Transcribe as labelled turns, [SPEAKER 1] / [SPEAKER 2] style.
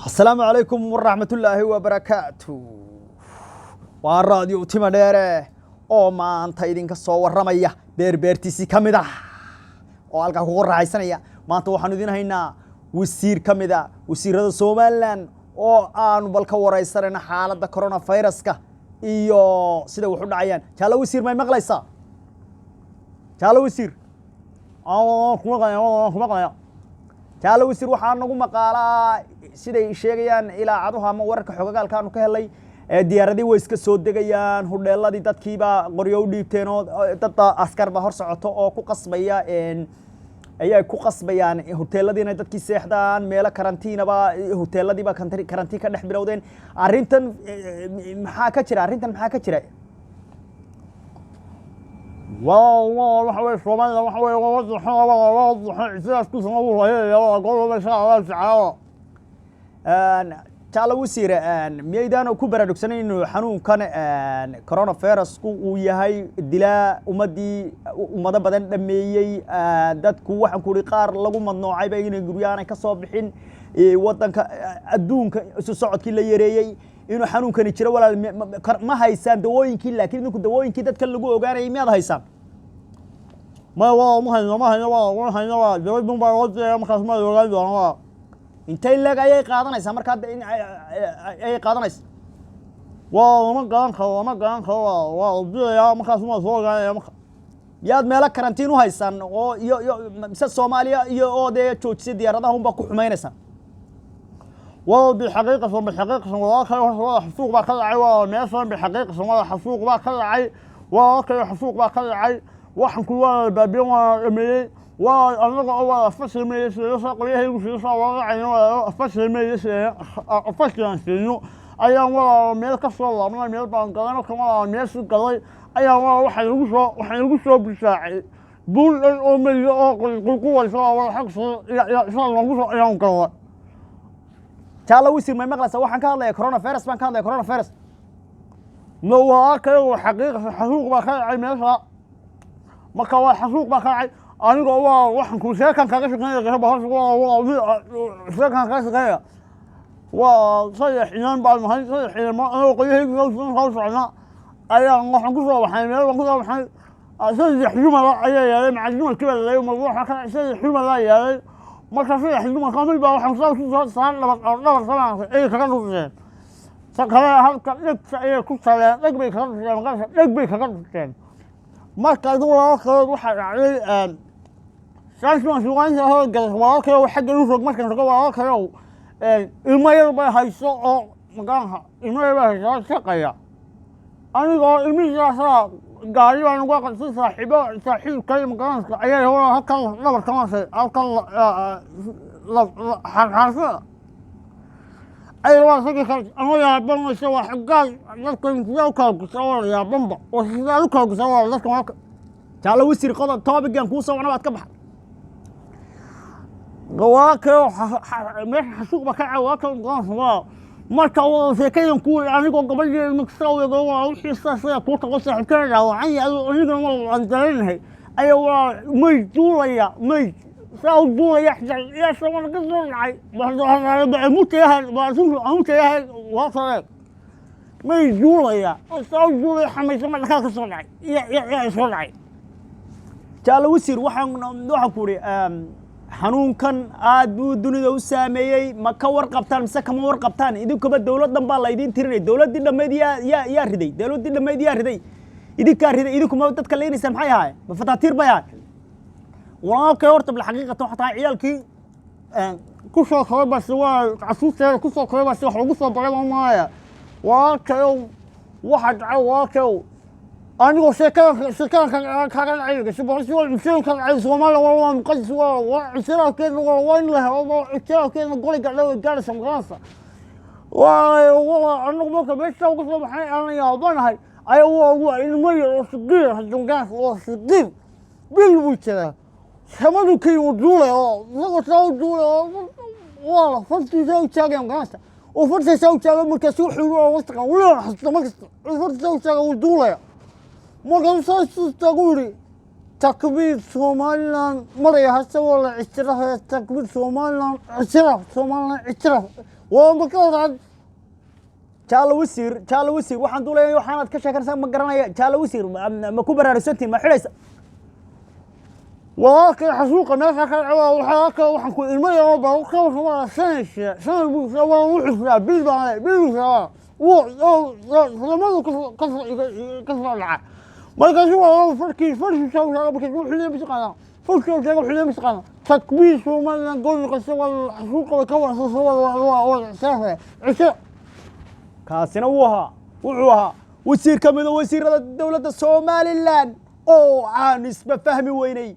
[SPEAKER 1] السلام عليكم ورحمة الله وبركاته والراديو تيماديره oo maanta idinka soo waramaya beertiisi kamida oo halka ku qoraysanaya maanta waxaan idin haynaa wasiir kamida wasiirada Soomaaliland oo aan balka waraysanayna xaaladda coronavirus-ka iyo sida wax u dhacayaan jaalo wasiir ma maqlaysaa jaalo wasiir kuma jaalo wasiir waxaan nagu maqaalaa siday sheegayaan ilaa caduha ama wararka xogagaalkaanu ka helay diyaaradii way iska soo degayaan hudheeladii dadkiiba qoryo u dhiibteen oo dad askar ba hor socoto oo ku qasbaya ayay ku qasbayaan hoteeladiina dadkii seexdaan meelo karantiina ba hoteeladii ba karantiin ka dhex bilowdeen arintan maxaa ka jira والله وحوي Soomaaliya waxay wada sidaas ku soo wareeyay gobolka shaqada shaqada jaalo wasiir miyaydaan ku baraarugsanayno xanuunkan coronavirus uu yahay dilaa ummado badan dhameeyay dadku waxaan ku qaar lagu madnoocay bay inay guriyaan ka soo bixin wadanka adduunka isu socodkii la yareeyay inuu xanuunkani jiro walaal ma haysaan dawooyinkii laakiin idinku dawooyinkii dadka lagu ogaanayay miyaad haysaan ma hayno dawladdu baa wada markaas ma ogaan doonaa intay lag ayay qaadanaysaa marka ay qaadanaysaa ma garan karo waa udiya markaas ma soo ogaanaya marka yaad meelo karantiin u haysaan oo iyo Soomaaliya iyo oo de joojisay diyaaradaha unba ku xumaynaysan وبحقيقة والله حسوق بقى كل عي ومثلا بحقيقة والله حسوق بقى كل عي وأوكي حسوق بقى كل عي وحن كلنا بابين وملي وأنا أول فصل ملي سياسة قليل وسياسة وضعين فصل ملي فصل سينو أيام والله ملك الصلاة من ملك بانكلام كمان ملك قليل أيام والله وحن يقصوا بالساعي بول الأمي قوة صلاة والحق صلاة الله أيام كمان jaalo wasiir ma maqlaysaa waxaan ka hadlayaa coronavirus baan ka hadlayaa coronavirus ma waa kale xaqiiqo xasuuq baa ka dhacay meesha marka waa xasuuq baa ka dhacay aniga waxaan ku sheekan kaga shaqeynaya qeyb hoos sheekan kaga shaqeynaya waa sadex inaan baa mahay sadex inaan oo qoyahayga soo socna ayaan waxaan ku soo baxay meel waan ku soo baxay sadex jumla ayaa yahay macluumaad kale leeyahay ma waxa ka sadex jumla yahay marka sadex jumla kamil baa waxaan soo saaray laba sano ay kaga dhufteen sakala halka dhigta ay ku saleen dhig bay kaga dhufteen marka dhig bay kaga dhufteen marka waxa dhacay saasma suuqan soo gal waxa xagga u fog markan waxa ilmo yar bay hayso oo magaha ilmo yar bay hayso shaqaya anigoo ilmihiisa gaari baan uga qasay saaxiibkay magaranka ayay hore halkan laba tamasay halkan xarxarsa ay waa soo kale ama yaa banaysa wax gaal dadkan ku kala kusoo yaa bamba oo sidoo kale kusoo dadkan halka jaalo wasiir qodob topic-kan ku soo wanaad ka baxay gawaaka meesh xasuuq ba ka caawaka qof marka uu sheekaydan ku anigu gabadhii maksawda waa wixii saasay ku tago saaxiibkeeda waxaan anigu ma andareynay ay waa may duulaya soo duulaya ya soo ka soo dhacay baa mutayahan waa sare may duulaya soo duulaya xamaysa ma ka soo dhacay ya soo dhacay jaalo wasiir waxaan ku ri xanuunkan aad buu dunida u saameeyay ma ka warqabtaan mise kama warqabtaan idinkuba dawladdan baa la idin tirinay dawladdii dhameed yaa riday idinka riday idinkuma dadka leenaysan maxay ahaayeen ma fataatiir bay ahaayeen walaalkay horta bil xaqiiqatan waxa tahay ciyaalkii ku soo koobay bas waa casuusteeda ku soo koobay bas wax lagu soo baray maaya walaalkay waxa dhacay walaalkay أنا شكلك كان عيلك شبه شو كان عيل سومالي والله مقدس وعشرة كذا وين له والله عشرة كذا نقول لك لو جالس مقاصة والله أنا ممكن بس أوقف بحي أنا يا بنهاي أيوة المية صغير هالجنقاس صغير بالوجه شمالو كي ودوله والله سووا دوله والله فرت سووا شاقي مقاصة وفرت سووا شاقي مكسوح وسطك ولا حتى مكسر وفرت سووا شاقي ودوله مرة تقولي تكبير Somaliland مرة هسه والله اعتراف تكبير Somaliland اعتراف ومكان
[SPEAKER 2] jaalo wasiir waxaan duuleeyay waxaanad ka sheekarsan ma garanaya jaalo wasiir ma ku baraarsantiin ma xidhaysa
[SPEAKER 1] ولكن حسوق الناس وحاكا وحنكون المية وبروكا وحما سنة بوسوا وحسنا بالبا ولما كسر العاب ما كان شو فركي فرش شو بكسر حليه بسقنا فرش شو حليه بسقنا تكبيس وما نقول قصوا الحسوق وكوا صوا سافة عشاء
[SPEAKER 2] kaasina wuxuu ahaa wasiir ka mid ah wasiirada dawladda Soomaaliland oo aan isba fahmi weynay